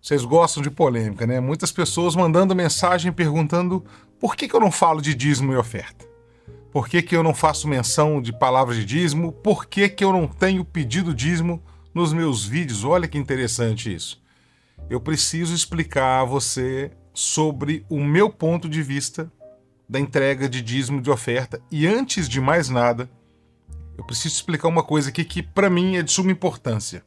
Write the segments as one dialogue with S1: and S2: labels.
S1: Vocês gostam de polêmica, né? Muitas pessoas mandando mensagem perguntando por que eu não falo de dízimo e oferta? Por que eu não faço menção de palavras de dízimo? Por que eu não tenho pedido dízimo nos meus vídeos? Olha que interessante isso. Eu preciso explicar a você sobre o meu ponto de vista da entrega de dízimo e de oferta. E antes de mais nada, eu preciso explicar uma coisa aqui que para mim é de suma importância.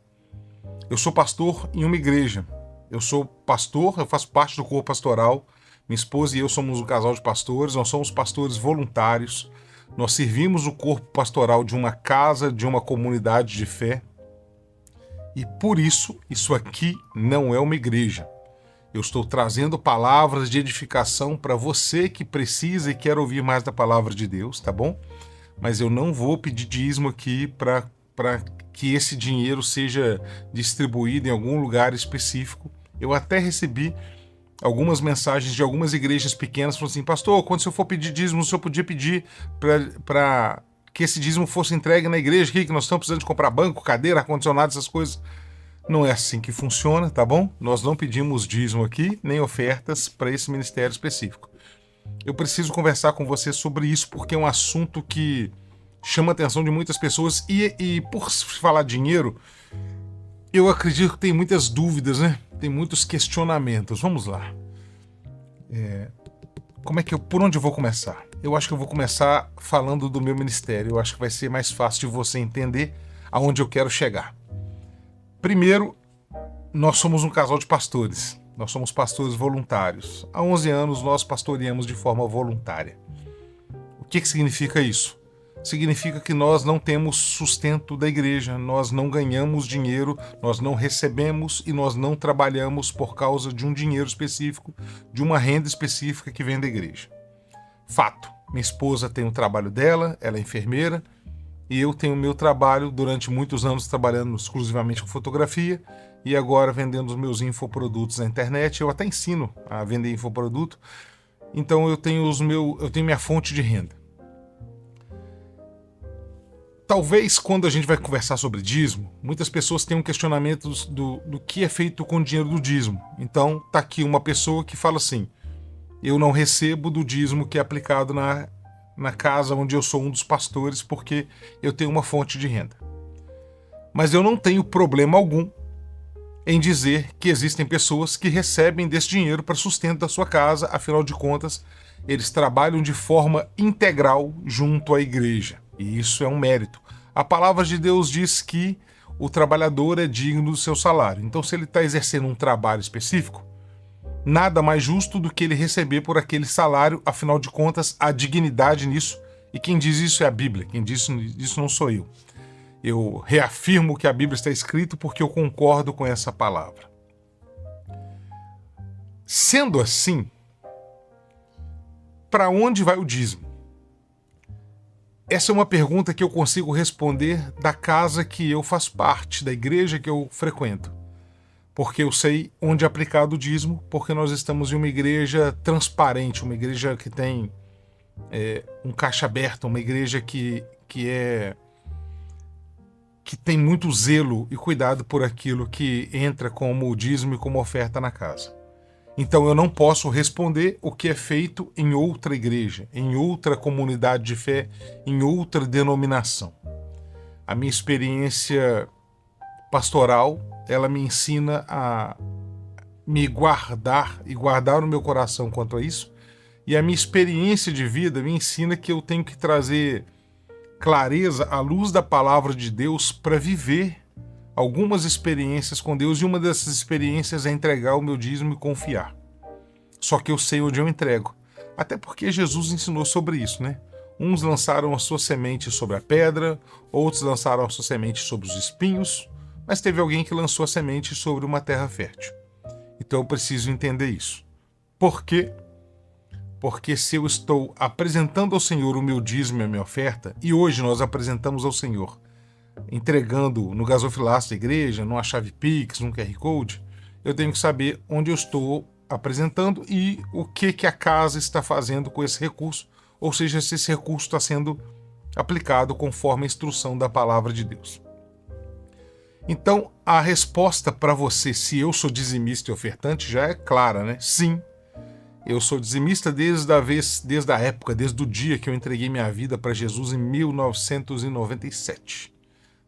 S1: Eu sou pastor em uma igreja. Eu sou pastor, eu faço parte do corpo pastoral. Minha esposa e eu somos um casal de pastores, nós somos pastores voluntários. Nós servimos o corpo pastoral de uma casa, de uma comunidade de fé. E por isso, isso aqui não é uma igreja. Eu estou trazendo palavras de edificação para você que precisa e quer ouvir mais da palavra de Deus, tá bom? Mas eu não vou pedir dízimo aqui para que esse dinheiro seja distribuído em algum lugar específico. Eu até recebi algumas mensagens de algumas igrejas pequenas falando assim: pastor, quando o senhor for pedir dízimo, o senhor podia pedir para que esse dízimo fosse entregue na igreja aqui, que nós estamos precisando de comprar banco, cadeira, ar-condicionado, essas coisas. Não é assim que funciona, tá bom? Nós não pedimos dízimo aqui, nem ofertas para esse ministério específico. Eu preciso conversar com você sobre isso porque é um assunto que chama a atenção de muitas pessoas e por falar dinheiro, eu acredito que tem muitas dúvidas, né? Tem muitos questionamentos. Vamos lá. Por onde eu vou começar? Eu acho que eu vou começar falando do meu ministério. Eu acho que vai ser mais fácil de você entender aonde eu quero chegar. Primeiro, nós somos um casal de pastores. Nós somos pastores voluntários. Há 11 anos nós pastoreamos de forma voluntária. O que significa isso? Significa que nós não temos sustento da igreja, nós não ganhamos dinheiro, nós não recebemos e nós não trabalhamos por causa de um dinheiro específico, de uma renda específica que vem da igreja. Fato, minha esposa tem o trabalho dela, ela é enfermeira, e eu tenho o meu trabalho durante muitos anos trabalhando exclusivamente com fotografia e agora vendendo os meus infoprodutos na internet. Eu até ensino a vender infoproduto, então eu tenho minha fonte de renda. Talvez quando a gente vai conversar sobre dízimo, muitas pessoas tenham questionamentos do que é feito com o dinheiro do dízimo. Então tá aqui uma pessoa que fala assim: eu não recebo do dízimo que é aplicado na casa onde eu sou um dos pastores porque eu tenho uma fonte de renda. Mas eu não tenho problema algum em dizer que existem pessoas que recebem desse dinheiro para sustento da sua casa, afinal de contas, eles trabalham de forma integral junto à igreja. E isso é um mérito. A palavra de Deus diz que o trabalhador é digno do seu salário. Então, se ele está exercendo um trabalho específico, nada mais justo do que ele receber por aquele salário, afinal de contas, há dignidade nisso. E quem diz isso é a Bíblia, quem diz isso não sou eu. Eu reafirmo que a Bíblia está escrito porque eu concordo com essa palavra. Sendo assim, para onde vai o dízimo? Essa é uma pergunta que eu consigo responder da casa que eu faço parte, da igreja que eu frequento. Porque eu sei onde é aplicado o dízimo, porque nós estamos em uma igreja transparente, uma igreja que tem um caixa aberto, uma igreja que tem muito zelo e cuidado por aquilo que entra como dízimo e como oferta na casa. Então eu não posso responder o que é feito em outra igreja, em outra comunidade de fé, em outra denominação. A minha experiência pastoral, ela me ensina a me guardar e guardar no meu coração quanto a isso. E a minha experiência de vida me ensina que eu tenho que trazer clareza à luz da palavra de Deus para viver algumas experiências com Deus, e uma dessas experiências é entregar o meu dízimo e confiar. Só que eu sei onde eu entrego. Até porque Jesus ensinou sobre isso, né? Uns lançaram a sua semente sobre a pedra, outros lançaram a sua semente sobre os espinhos, mas teve alguém que lançou a semente sobre uma terra fértil. Então eu preciso entender isso. Por quê? Porque se eu estou apresentando ao Senhor o meu dízimo e a minha oferta, e hoje nós apresentamos ao Senhor entregando no gasofilaço da igreja, numa chave Pix, num QR Code, eu tenho que saber onde eu estou apresentando e o que a casa está fazendo com esse recurso, ou seja, se esse recurso está sendo aplicado conforme a instrução da palavra de Deus. Então, a resposta para você, se eu sou dizimista e ofertante, já é clara, né? Sim, eu sou dizimista desde a época, desde o dia que eu entreguei minha vida para Jesus em 1997.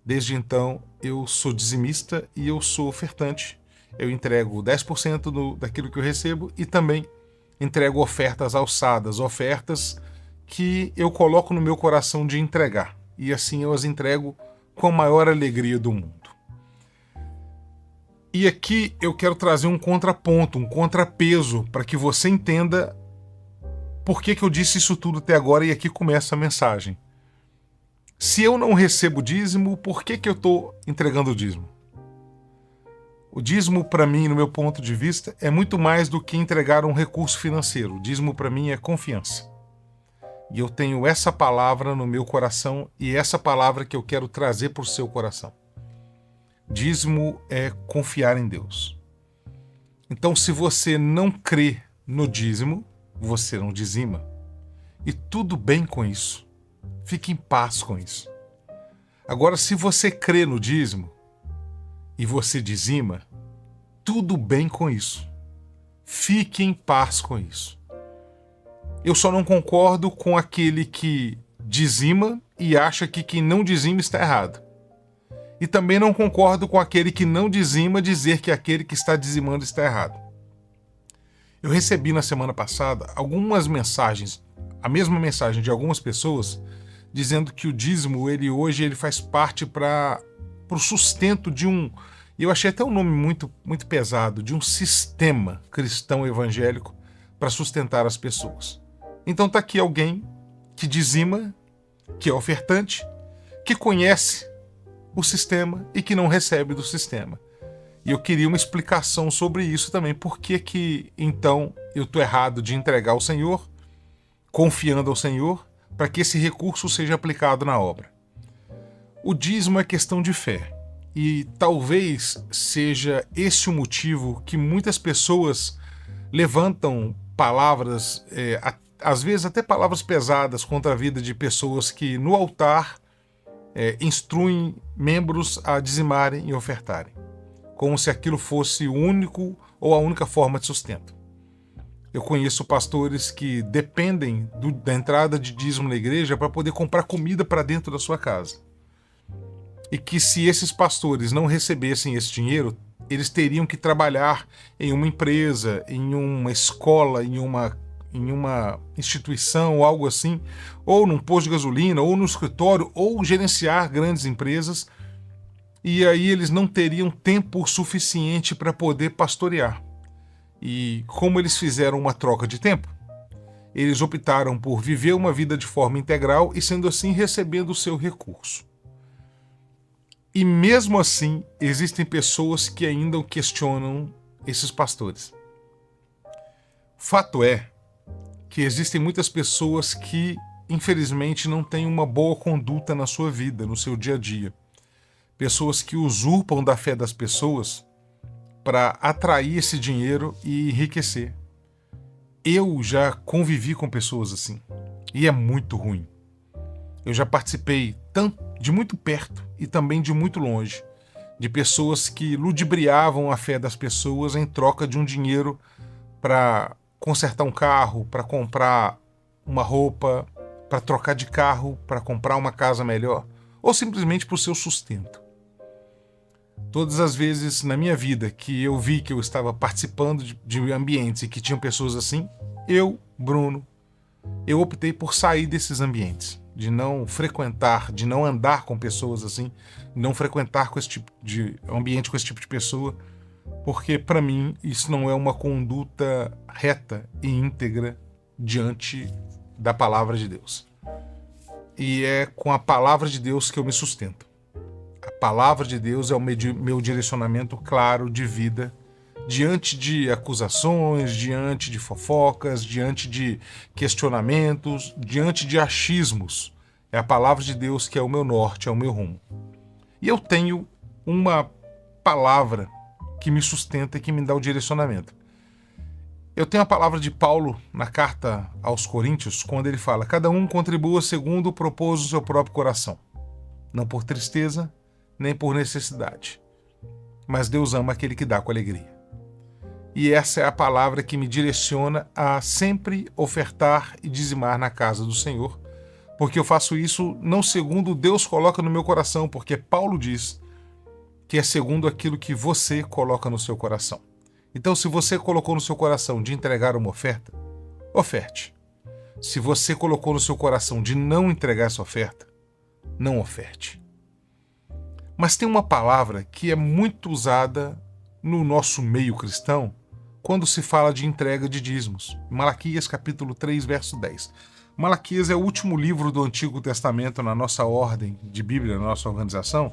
S1: Desde então, eu sou dizimista e eu sou ofertante. Eu entrego 10% daquilo que eu recebo e também entrego ofertas alçadas, ofertas que eu coloco no meu coração de entregar. E assim eu as entrego com a maior alegria do mundo. E aqui eu quero trazer um contraponto, um contrapeso, para que você entenda por que eu disse isso tudo até agora, e aqui começa a mensagem. Se eu não recebo dízimo, por que eu estou entregando o dízimo? O dízimo, para mim, no meu ponto de vista, é muito mais do que entregar um recurso financeiro. O dízimo, para mim, é confiança. E eu tenho essa palavra no meu coração e essa palavra que eu quero trazer para o seu coração. Dízimo é confiar em Deus. Então, se você não crê no dízimo, você não dizima. E tudo bem com isso. Fique em paz com isso. Agora, se você crê no dízimo e você dizima, tudo bem com isso. Fique em paz com isso. Eu só não concordo com aquele que dizima e acha que quem não dizima está errado. E também não concordo com aquele que não dizima dizer que aquele que está dizimando está errado. Eu recebi na semana passada algumas mensagens, a mesma mensagem de algumas pessoas, dizendo que o dízimo, hoje ele faz parte para o sustento de um, eu achei até um nome muito, muito pesado, de um sistema cristão evangélico para sustentar as pessoas. Então está aqui alguém que dizima, que é ofertante, que conhece o sistema e que não recebe do sistema. E eu queria uma explicação sobre isso também. Por que então eu estou errado de entregar ao Senhor, confiando ao Senhor, para que esse recurso seja aplicado na obra? O dízimo é questão de fé. E talvez seja esse o motivo que muitas pessoas levantam palavras, às vezes até palavras pesadas contra a vida de pessoas que no altar instruem membros a dizimarem e ofertarem, como se aquilo fosse o único ou a única forma de sustento. Eu conheço pastores que dependem da entrada de dízimo na igreja para poder comprar comida para dentro da sua casa. E que se esses pastores não recebessem esse dinheiro, eles teriam que trabalhar em uma empresa, em uma escola, em uma instituição ou algo assim, ou num posto de gasolina, ou no escritório, ou gerenciar grandes empresas, e aí eles não teriam tempo suficiente para poder pastorear. E como eles fizeram uma troca de tempo, eles optaram por viver uma vida de forma integral e, sendo assim, recebendo o seu recurso. E mesmo assim, existem pessoas que ainda questionam esses pastores. Fato é que existem muitas pessoas que, infelizmente, não têm uma boa conduta na sua vida, no seu dia a dia. Pessoas que usurpam da fé das pessoas para atrair esse dinheiro e enriquecer. Eu já convivi com pessoas assim, e é muito ruim. Eu já participei tanto de muito perto e também de muito longe, de pessoas que ludibriavam a fé das pessoas em troca de um dinheiro para consertar um carro, para comprar uma roupa, para trocar de carro, para comprar uma casa melhor, ou simplesmente para o seu sustento. Todas as vezes na minha vida que eu vi que eu estava participando de ambientes e que tinham pessoas assim, Bruno, eu optei por sair desses ambientes, de não frequentar, de não andar com pessoas assim, não frequentar com esse tipo de ambiente, com esse tipo de pessoa, porque para mim isso não é uma conduta reta e íntegra diante da palavra de Deus. E é com a palavra de Deus que eu me sustento. A palavra de Deus é o meu direcionamento claro de vida diante de acusações, diante de fofocas, diante de questionamentos, diante de achismos. É a palavra de Deus que é o meu norte, é o meu rumo. E eu tenho uma palavra que me sustenta e que me dá o direcionamento. Eu tenho a palavra de Paulo na carta aos Coríntios, quando ele fala: cada um contribua segundo propôs o seu próprio coração, não por tristeza, nem por necessidade, mas Deus ama aquele que dá com alegria. E essa é a palavra que me direciona a sempre ofertar e dizimar na casa do Senhor, porque eu faço isso não segundo Deus coloca no meu coração, porque Paulo diz que é segundo aquilo que você coloca no seu coração. Então, se você colocou no seu coração de entregar uma oferta, oferte. Se você colocou no seu coração de não entregar essa oferta, não oferte. Mas tem uma palavra que é muito usada no nosso meio cristão quando se fala de entrega de dízimos. Malaquias capítulo 3, verso 10. Malaquias é o último livro do Antigo Testamento na nossa ordem de Bíblia, na nossa organização.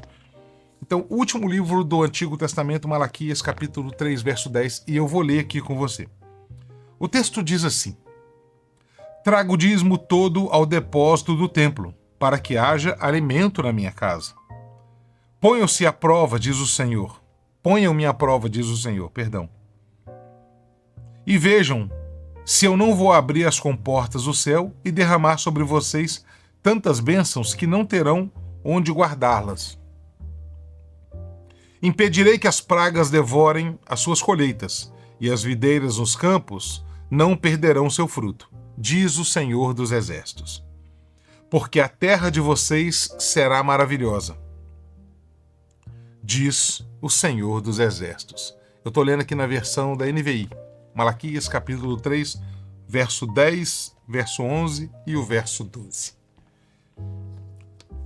S1: Então, o último livro do Antigo Testamento, Malaquias capítulo 3, verso 10, e eu vou ler aqui com você. O texto diz assim: traga o dízimo todo ao depósito do templo, para que haja alimento na minha casa. Ponham-se à prova, diz o Senhor. Ponham-me à prova, diz o Senhor, perdão. E vejam se eu não vou abrir as comportas do céu e derramar sobre vocês tantas bênçãos que não terão onde guardá-las. Impedirei que as pragas devorem as suas colheitas, e as videiras nos campos não perderão seu fruto, diz o Senhor dos Exércitos. Porque a terra de vocês será maravilhosa, diz o Senhor dos Exércitos. Eu estou lendo aqui na versão da NVI, Malaquias capítulo 3, verso 10, verso 11 e o verso 12.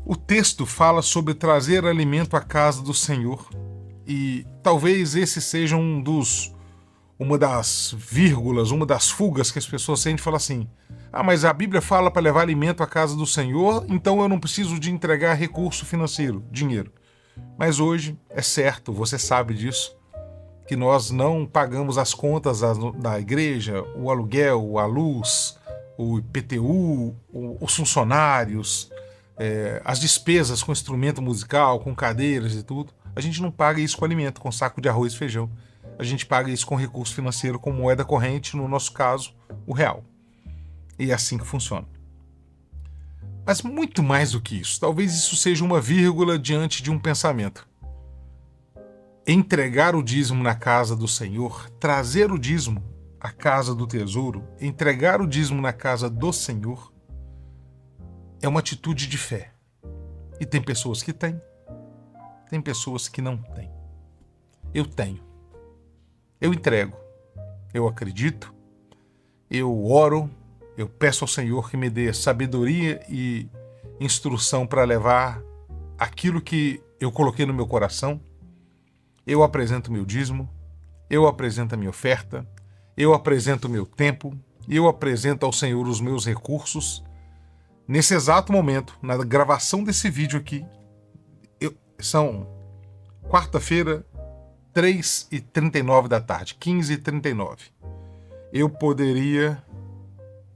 S1: O texto fala sobre trazer alimento à casa do Senhor, e talvez esse seja uma das vírgulas, uma das fugas que as pessoas sentem e falam assim: mas a Bíblia fala para levar alimento à casa do Senhor, então eu não preciso de entregar recurso financeiro, dinheiro. Mas hoje é certo, você sabe disso, que nós não pagamos as contas da igreja, o aluguel, a luz, o IPTU, os funcionários, as despesas com instrumento musical, com cadeiras e tudo. A gente não paga isso com alimento, com saco de arroz e feijão. A gente paga isso com recurso financeiro, com moeda corrente, no nosso caso, o real. E é assim que funciona. Mas muito mais do que isso, talvez isso seja uma vírgula diante de um pensamento. Entregar o dízimo na casa do Senhor, trazer o dízimo à casa do tesouro, entregar o dízimo na casa do Senhor, é uma atitude de fé. E tem pessoas que têm, tem pessoas que não têm. Eu tenho. Eu entrego. Eu acredito. Eu oro. Eu peço ao Senhor que me dê sabedoria e instrução para levar aquilo que eu coloquei no meu coração. Eu apresento meu dízimo. Eu apresento a minha oferta. Eu apresento o meu tempo. Eu apresento ao Senhor os meus recursos. Nesse exato momento, na gravação desse vídeo aqui, são quarta-feira, 3h39 da tarde, 15h39. Eu poderia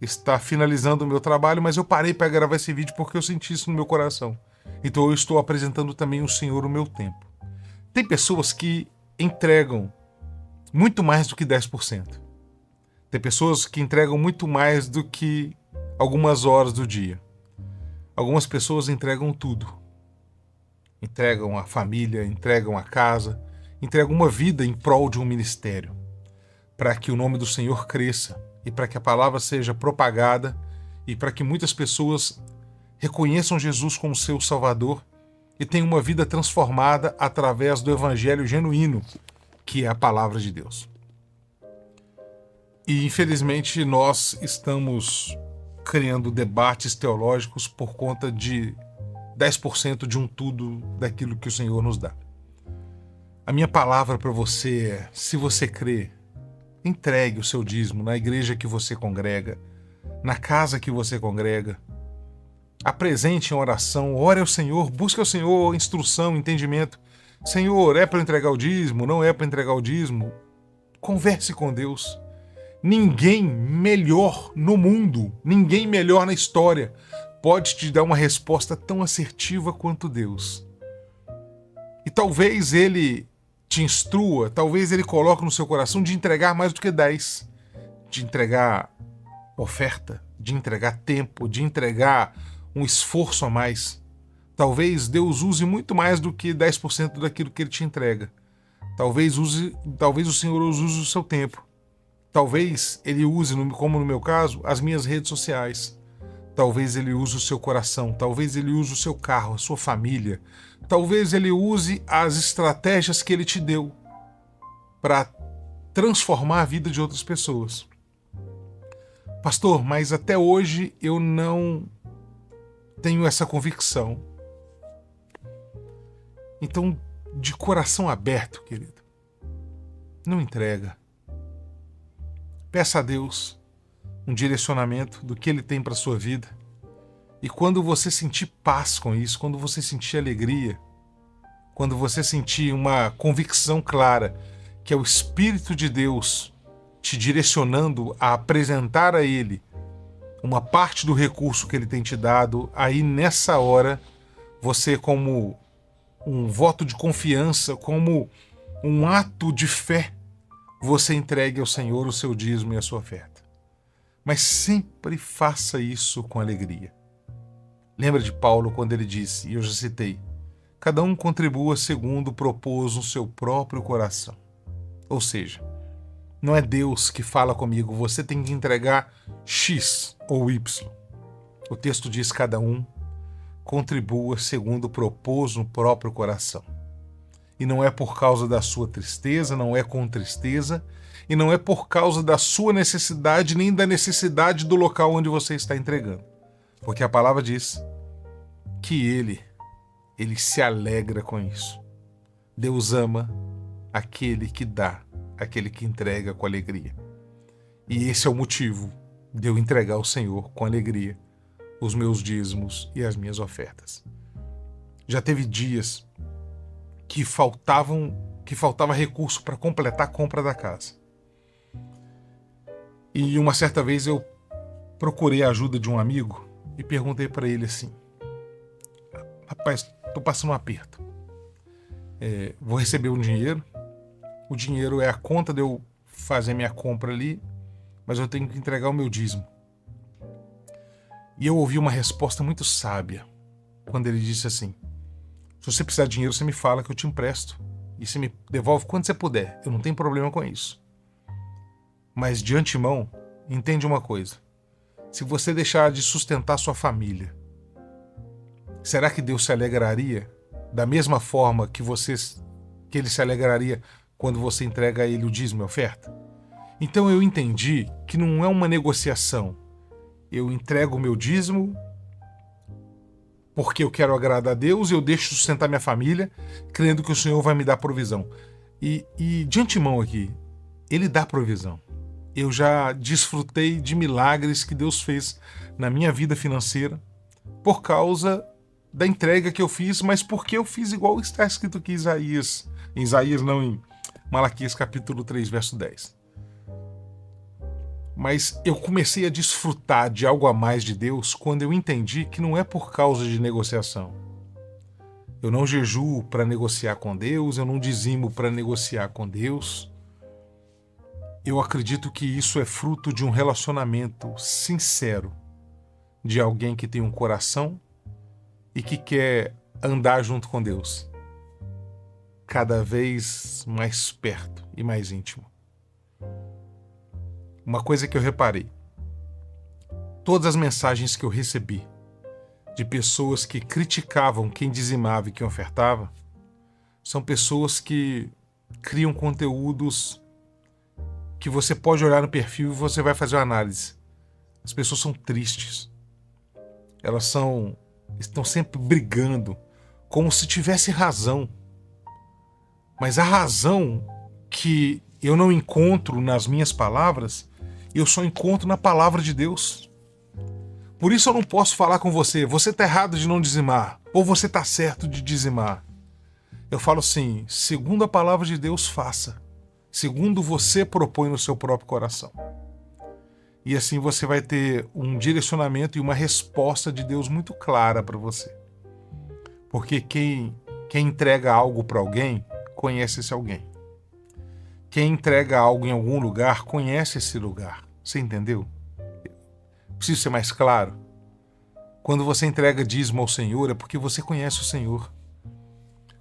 S1: estar finalizando o meu trabalho, mas eu parei para gravar esse vídeo porque eu senti isso no meu coração. Então eu estou apresentando também ao Senhor o meu tempo. Tem pessoas que entregam muito mais do que 10%. Tem pessoas que entregam muito mais do que algumas horas do dia. Algumas pessoas entregam tudo. Entregam a família, entregam a casa, entregam uma vida em prol de um ministério, para que o nome do Senhor cresça e para que a palavra seja propagada e para que muitas pessoas reconheçam Jesus como seu Salvador e tenham uma vida transformada através do evangelho genuíno, que é a palavra de Deus. E infelizmente nós estamos criando debates teológicos por conta de 10% de um tudo daquilo que o Senhor nos dá. A minha palavra para você é: se você crê, entregue o seu dízimo na igreja que você congrega, na casa que você congrega. Apresente em oração, ore ao Senhor, busque ao Senhor instrução, entendimento. Senhor, é para entregar o dízimo? Não é para entregar o dízimo? Converse com Deus. Ninguém melhor no mundo, ninguém melhor na história pode te dar uma resposta tão assertiva quanto Deus. E talvez Ele te instrua, talvez Ele coloque no seu coração de entregar mais do que 10, de entregar oferta, de entregar tempo, de entregar um esforço a mais. Talvez Deus use muito mais do que 10% daquilo que Ele te entrega, Talvez o Senhor use o seu tempo. Talvez Ele use, como no meu caso, as minhas redes sociais. Talvez Ele use o seu coração. Talvez Ele use o seu carro, a sua família. Talvez Ele use as estratégias que Ele te deu para transformar a vida de outras pessoas. Pastor, mas até hoje eu não tenho essa convicção. Então, de coração aberto, querido, não entrega. Peça a Deus um direcionamento do que Ele tem para a sua vida. E quando você sentir paz com isso, quando você sentir alegria, quando você sentir uma convicção clara que é o Espírito de Deus te direcionando a apresentar a Ele uma parte do recurso que Ele tem te dado, aí nessa hora, você, como um voto de confiança, como um ato de fé, você entregue ao Senhor o seu dízimo e a sua oferta. Mas sempre faça isso com alegria. Lembra de Paulo quando ele disse, e eu já citei, cada um contribua segundo propôs no seu próprio coração. Ou seja, não é Deus que fala comigo, você tem que entregar X ou Y. O texto diz cada um contribua segundo propôs no próprio coração. E não é por causa da sua tristeza, não é com tristeza, e não é por causa da sua necessidade, nem da necessidade do local onde você está entregando. Porque a palavra diz que ele se alegra com isso. Deus ama aquele que dá, aquele que entrega com alegria. E esse é o motivo de eu entregar ao Senhor com alegria os meus dízimos e as minhas ofertas. Já teve dias que faltava recurso para completar a compra da casa. E uma certa vez eu procurei a ajuda de um amigo e perguntei para ele assim: rapaz, estou passando um aperto. Vou receber um dinheiro. O dinheiro é a conta de eu fazer minha compra ali, mas eu tenho que entregar o meu dízimo. E eu ouvi uma resposta muito sábia quando ele disse assim: se você precisar de dinheiro, você me fala que eu te empresto. E você me devolve quando você puder. Eu não tenho problema com isso. Mas de antemão, entende uma coisa. Se você deixar de sustentar sua família, será que Deus se alegraria da mesma forma que Ele se alegraria quando você entrega a Ele o dízimo e a oferta? Então eu entendi que não é uma negociação. Eu entrego o meu dízimo porque eu quero agradar a Deus e eu deixo sustentar minha família, crendo que o Senhor vai me dar provisão. E de antemão aqui, Ele dá provisão. Eu já desfrutei de milagres que Deus fez na minha vida financeira por causa da entrega que eu fiz, mas porque eu fiz igual está escrito aqui em Malaquias capítulo 3, verso 10. Mas eu comecei a desfrutar de algo a mais de Deus quando eu entendi que não é por causa de negociação. Eu não jejuo para negociar com Deus, eu não dizimo para negociar com Deus. Eu acredito que isso é fruto de um relacionamento sincero de alguém que tem um coração e que quer andar junto com Deus, cada vez mais perto e mais íntimo. Uma coisa que eu reparei, todas as mensagens que eu recebi de pessoas que criticavam quem dizimava e quem ofertava, são pessoas que criam conteúdos que você pode olhar no perfil e você vai fazer uma análise. As pessoas são tristes. Elas estão sempre brigando, como se tivesse razão. Mas a razão que eu não encontro nas minhas palavras, eu só encontro na palavra de Deus. Por isso eu não posso falar com você está errado de não dizimar, ou você está certo de dizimar. Eu falo assim, segundo a palavra de Deus, faça. Segundo você propõe no seu próprio coração. E assim você vai ter um direcionamento e uma resposta de Deus muito clara para você. Porque quem entrega algo para alguém, conhece esse alguém. Quem entrega algo em algum lugar, conhece esse lugar. Você entendeu? Preciso ser mais claro? Quando você entrega dízimo ao Senhor, é porque você conhece o Senhor.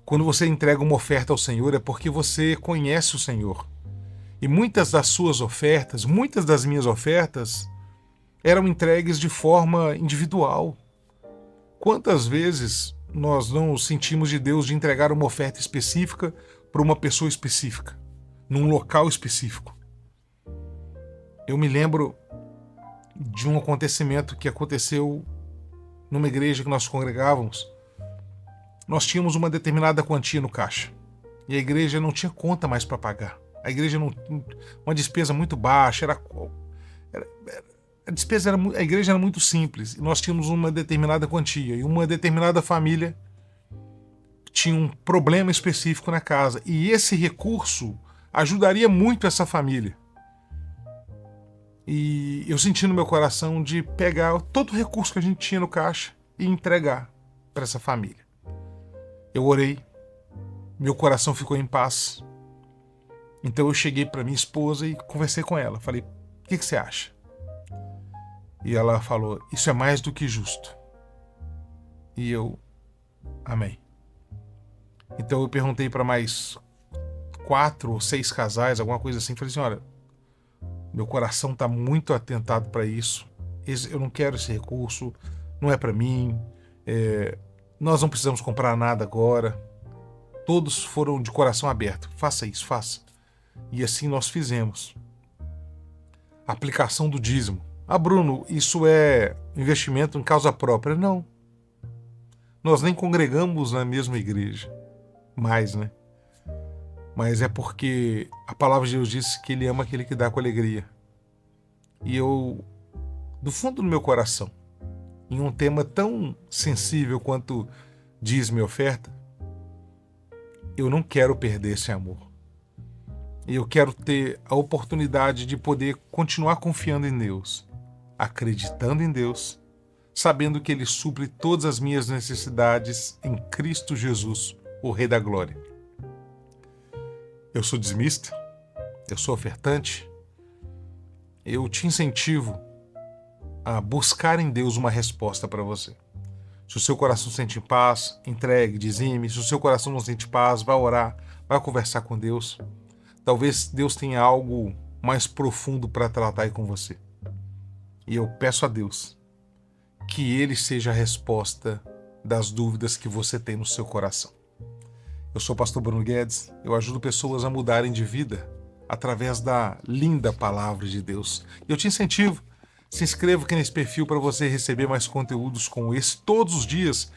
S1: Quando você entrega uma oferta ao Senhor é porque você conhece o Senhor. E muitas das suas ofertas, muitas das minhas ofertas, eram entregues de forma individual. Quantas vezes nós não sentimos de Deus de entregar uma oferta específica para uma pessoa específica, num local específico? Eu me lembro de um acontecimento que aconteceu numa igreja que nós congregávamos. Nós tínhamos uma determinada quantia no caixa e a igreja não tinha conta mais para pagar. A igreja não, uma despesa muito baixa, a igreja era muito simples e nós tínhamos uma determinada quantia e uma determinada família tinha um problema específico na casa e esse recurso ajudaria muito essa família. E eu senti no meu coração de pegar todo o recurso que a gente tinha no caixa e entregar para essa família. Eu orei, meu coração ficou em paz. Então eu cheguei para minha esposa e conversei com ela. Falei, o que você acha? E ela falou, isso é mais do que justo. E eu, amém. Então eu perguntei para mais 4 ou 6 casais, alguma coisa assim. Falei assim, olha, meu coração está muito atentado para isso. Eu não quero esse recurso, não é para mim. Nós não precisamos comprar nada agora. Todos foram de coração aberto. Faça isso, faça. E assim nós fizemos. Aplicação do dízimo. Ah, Bruno, isso é investimento em causa própria? Não. Nós nem congregamos na mesma igreja. Mais, né? Mas é porque a palavra de Deus diz que Ele ama aquele que dá com alegria. E eu, do fundo do meu coração, em um tema tão sensível quanto dízimo e oferta, eu não quero perder esse amor. E eu quero ter a oportunidade de poder continuar confiando em Deus, acreditando em Deus, sabendo que Ele supre todas as minhas necessidades em Cristo Jesus, o Rei da Glória. Eu sou dizimista, eu sou ofertante, eu te incentivo a buscar em Deus uma resposta para você. Se o seu coração sente paz, entregue, dizime. Se o seu coração não sente paz, vá orar, vá conversar com Deus. Talvez Deus tenha algo mais profundo para tratar aí com você. E eu peço a Deus que Ele seja a resposta das dúvidas que você tem no seu coração. Eu sou o pastor Bruno Guedes, eu ajudo pessoas a mudarem de vida através da linda palavra de Deus. E eu te incentivo, se inscreva aqui nesse perfil para você receber mais conteúdos como esse todos os dias.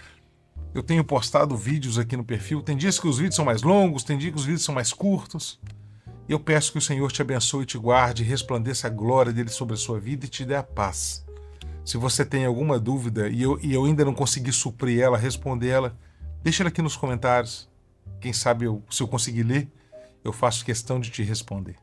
S1: Eu tenho postado vídeos aqui no perfil, tem dias que os vídeos são mais longos, tem dias que os vídeos são mais curtos. E eu peço que o Senhor te abençoe, te guarde, resplandeça a glória dele sobre a sua vida e te dê a paz. Se você tem alguma dúvida e eu ainda não consegui suprir ela, responder ela, deixa ela aqui nos comentários. Quem sabe se eu conseguir ler, eu faço questão de te responder.